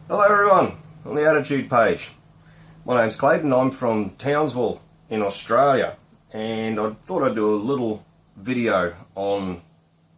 Hello everyone, on the Attitude page. My name's Clayton, I'm from Townsville in Australia, and I thought I'd do a little video on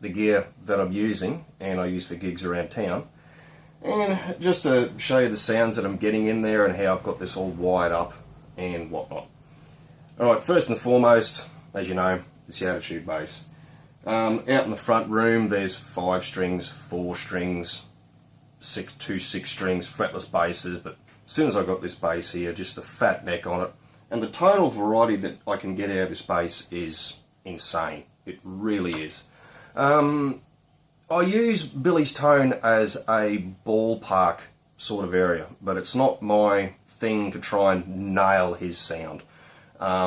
the gear that I'm using and I use for gigs around town, and just to show you the sounds that I'm getting in there and how I've got this all wired up and whatnot. Alright, first and foremost, as you know, it's the Attitude bass. Out in the front room there's 5 strings, 4 strings, 2 6 strings, fretless basses, but as soon as I got this bass here, just the fat neck on it, and the tonal variety that I can get out of this bass is insane. It really is. I use Billy's tone as a ballpark sort of area, but it's not my thing to try and nail his sound,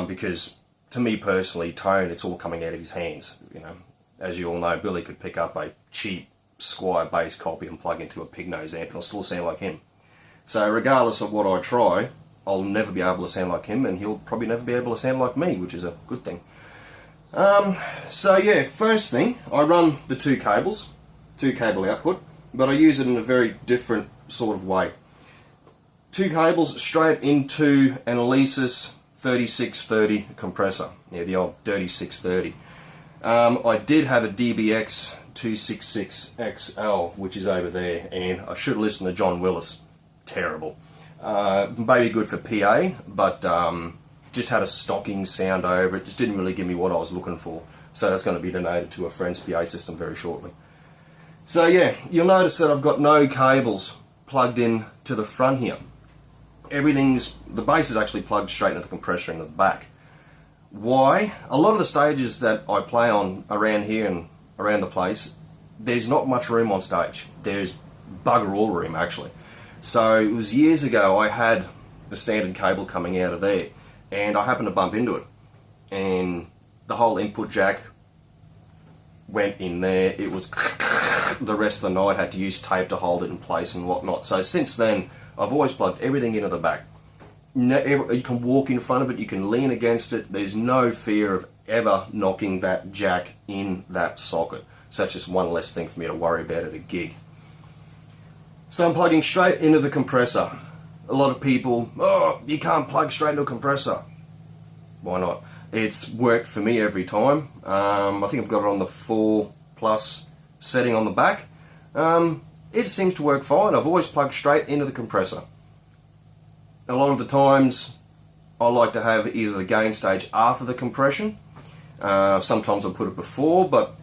because to me personally, tone, it's all coming out of his hands. You know, as you all know, Billy could pick up a cheap Squire bass copy and plug into a pig nose amp and I'll still sound like him. So regardless of what I try, I'll never be able to sound like him, and he'll probably never be able to sound like me, which is a good thing. So yeah, first thing, I run the 2 cables, 2 cable output, but I use it in a very different sort of way. 2 cables straight into an Alesis 3630 compressor, yeah, the old dirty 630. I did have a DBX 266XL, which is over there, and I should listen to John Willis. Terrible. Maybe good for PA, but just had a stocking sound over it. Just didn't really give me what I was looking for. So that's going to be donated to a friend's PA system very shortly. So yeah, you'll notice that I've got no cables plugged in to the front here. The bass is actually plugged straight into the compressor in the back. Why? A lot of the stages that I play on around here and around the place, there's not much room on stage. There's bugger all room actually. So it was years ago I had the standard cable coming out of there, and I happened to bump into it, and the whole input jack went in there. It was the rest of the night, had to use tape to hold it in place and whatnot. So since then I've always plugged everything into the back. You can walk in front of it, you can lean against it, there's no fear of ever knocking that jack in that socket. So that's just one less thing for me to worry about at a gig. So I'm plugging straight into the compressor. A lot of people, oh, you can't plug straight into a compressor. Why not? It's worked for me every time. I think I've got it on the 4+ setting on the back. It seems to work fine. I've always plugged straight into the compressor. A lot of the times I like to have either the gain stage after the compression. Sometimes I'll put it before, but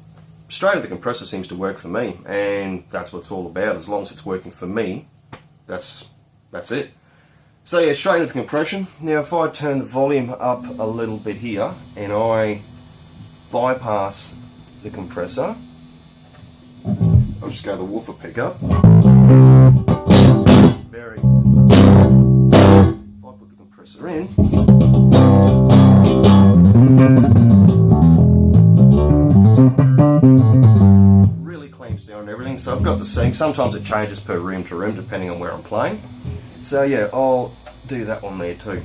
straight into the compressor seems to work for me, and that's what it's all about. As long as it's working for me, that's it. So yeah, straight into the compression. Now if I turn the volume up a little bit here and I bypass the compressor, I'll just go to the woofer pickup. Very. If I put the compressor in, really clamps down everything. So I've got the sync. Sometimes it changes per room to room depending on where I'm playing. So yeah, I'll do that one there too.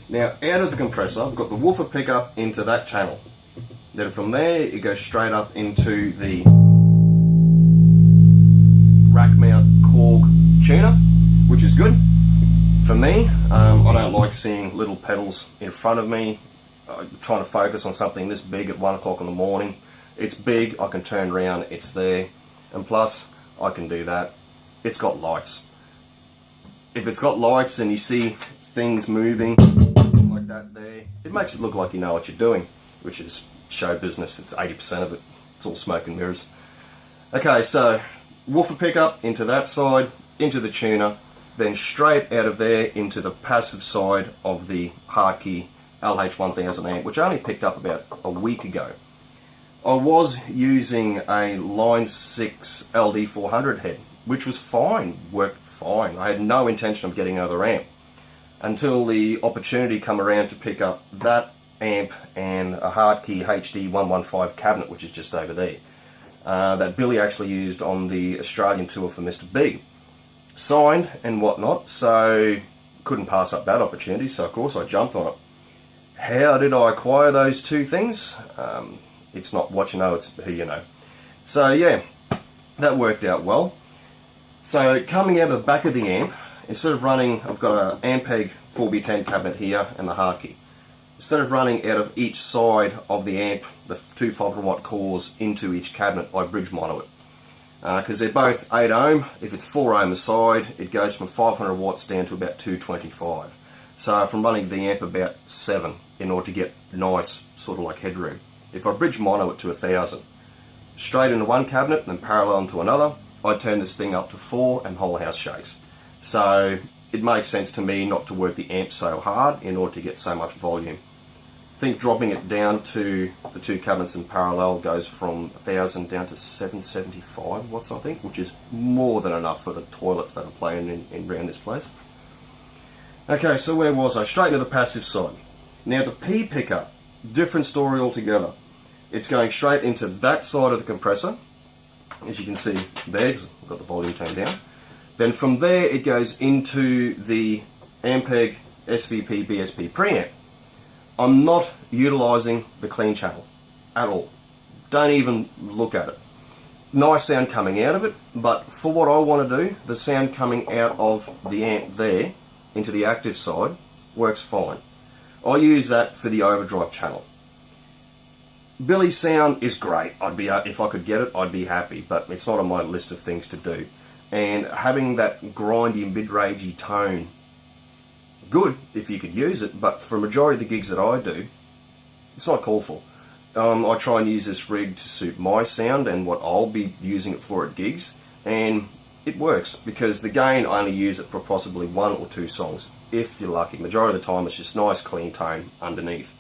Now out of the compressor, I've got the woofer pickup into that channel. Then from there it goes straight up into the rack mount Korg tuner, which is good. For me, I don't like seeing little pedals in front of me. Trying to focus on something this big at 1 o'clock in the morning. It's big, I can turn around, it's there, and plus I can do that. It's got lights. If it's got lights and you see things moving like that there, it makes it look like you know what you're doing, which is show business. It's 80% of it. It's all smoke and mirrors. Okay, so woofer pickup into that side, into the tuner, then straight out of there into the passive side of the Hartke LH1000 amp, which I only picked up about a week ago. I was using a Line 6 LD400 head, which was fine, worked fine. I had no intention of getting another amp until the opportunity come around to pick up that amp and a Hartke HD115 cabinet, which is just over there, that Billy actually used on the Australian tour for Mr. B. Signed and whatnot, so couldn't pass up that opportunity, so of course I jumped on it. How did I acquire those 2 things? It's not what you know, it's who you know. So yeah, that worked out well. So coming out of the back of the amp, instead of running, I've got an Ampeg 4B10 cabinet here and the hard key. Instead of running out of each side of the amp, the two 500 watt cores into each cabinet, I bridge mono it. Because they're both 8 ohm, if it's 4 ohm a side, it goes from 500 watts down to about 225. So if I'm running the amp about 7 in order to get nice sort of like headroom. If I bridge mono it to 1000, straight into one cabinet and then parallel into another, I turn this thing up to 4 and the whole house shakes. So it makes sense to me not to work the amp so hard in order to get so much volume. I think dropping it down to the two cabinets in parallel goes from 1000 down to 775 watts, I think, which is more than enough for the toilets that are playing in around this place. Okay, so where was I? Straight into the passive side. Now the P pickup, different story altogether. It's going straight into that side of the compressor, as you can see there, because I've got the volume turned down. Then from there it goes into the Ampeg SVP BSP preamp. I'm not utilising the clean channel at all. Don't even look at it. Nice sound coming out of it, but for what I want to do, the sound coming out of the amp there into the active side works fine. I use that for the overdrive channel. Billy's sound is great. If I could get it, I'd be happy, but it's not on my list of things to do. And having that grindy, mid-rangey tone, good if you could use it, but for a majority of the gigs that I do, it's not called for. I try and use this rig to suit my sound and what I'll be using it for at gigs, and it works because the gain I only use it for possibly 1 or 2 songs, if you're lucky. Majority of the time it's just nice clean tone underneath.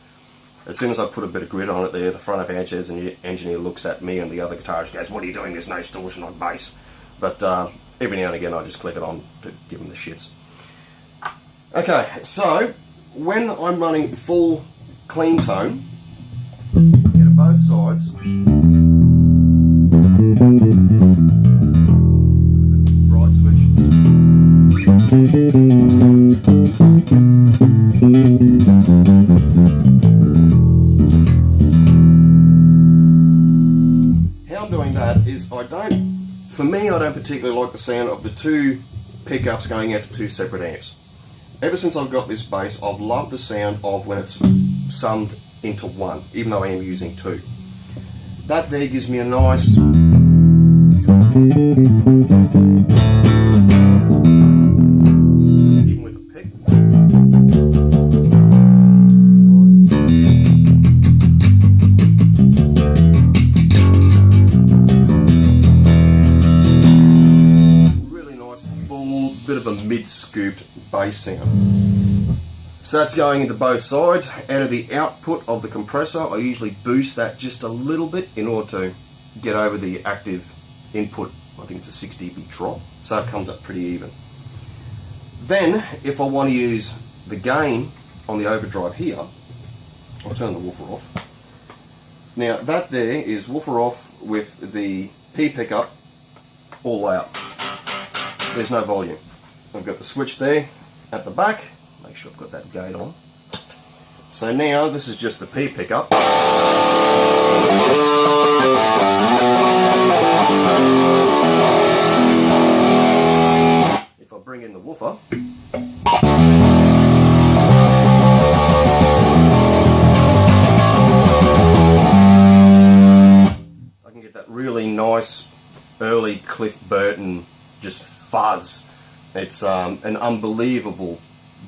As soon as I put a bit of grit on it there, the front of engineer looks at me and the other guitarist goes, "What are you doing? There's no distortion on bass." But every now and again I just click it on to give them the shits. Okay, so when I'm running full clean tone, get it both sides. Bright switch. How I'm doing that is I don't particularly like the sound of the two pickups going out to two separate amps. Ever since I've got this bass, I've loved the sound of when it's summed into one, even though I am using 2. That there gives me a nice even with a pick. Really nice, full, bit of a mid-scooped bass sound. So that's going into both sides. Out of the output of the compressor, I usually boost that just a little bit in order to get over the active input. I think it's a 6 dB drop, so it comes up pretty even. Then, if I want to use the gain on the overdrive here, I'll turn the woofer off. Now that there is woofer off with the P pickup all out. There's no volume. I've got the switch there at the back. Make sure I've got that gate on. So now this is just the P pickup. If I bring in the woofer, I can get that really nice early Cliff Burton just fuzz. It's an unbelievable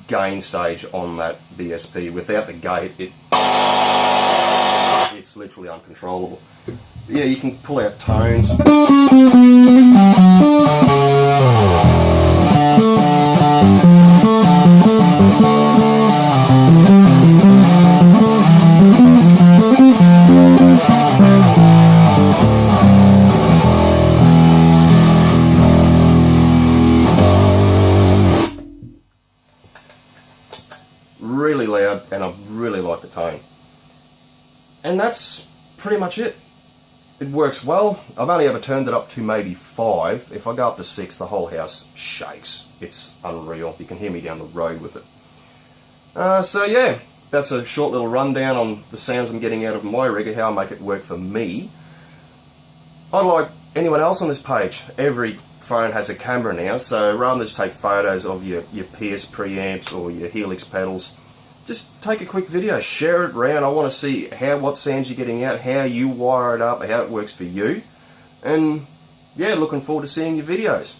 gain stage on that BSP. Without the gate, it's literally uncontrollable. But yeah, you can pull out tones. Really loud, and I really like the tone. And that's pretty much it. It works well. I've only ever turned it up to maybe 5. If I go up to 6, the whole house shakes. It's unreal. You can hear me down the road with it. So yeah, that's a short little rundown on the sounds I'm getting out of my rig and how I make it work for me. I'd like anyone else on this page, every phone has a camera now, so rather than just take photos of your Pierce preamps or your Helix pedals, just take a quick video, share it around. I want to see what sounds you're getting out, how you wire it up, how it works for you. And yeah, looking forward to seeing your videos.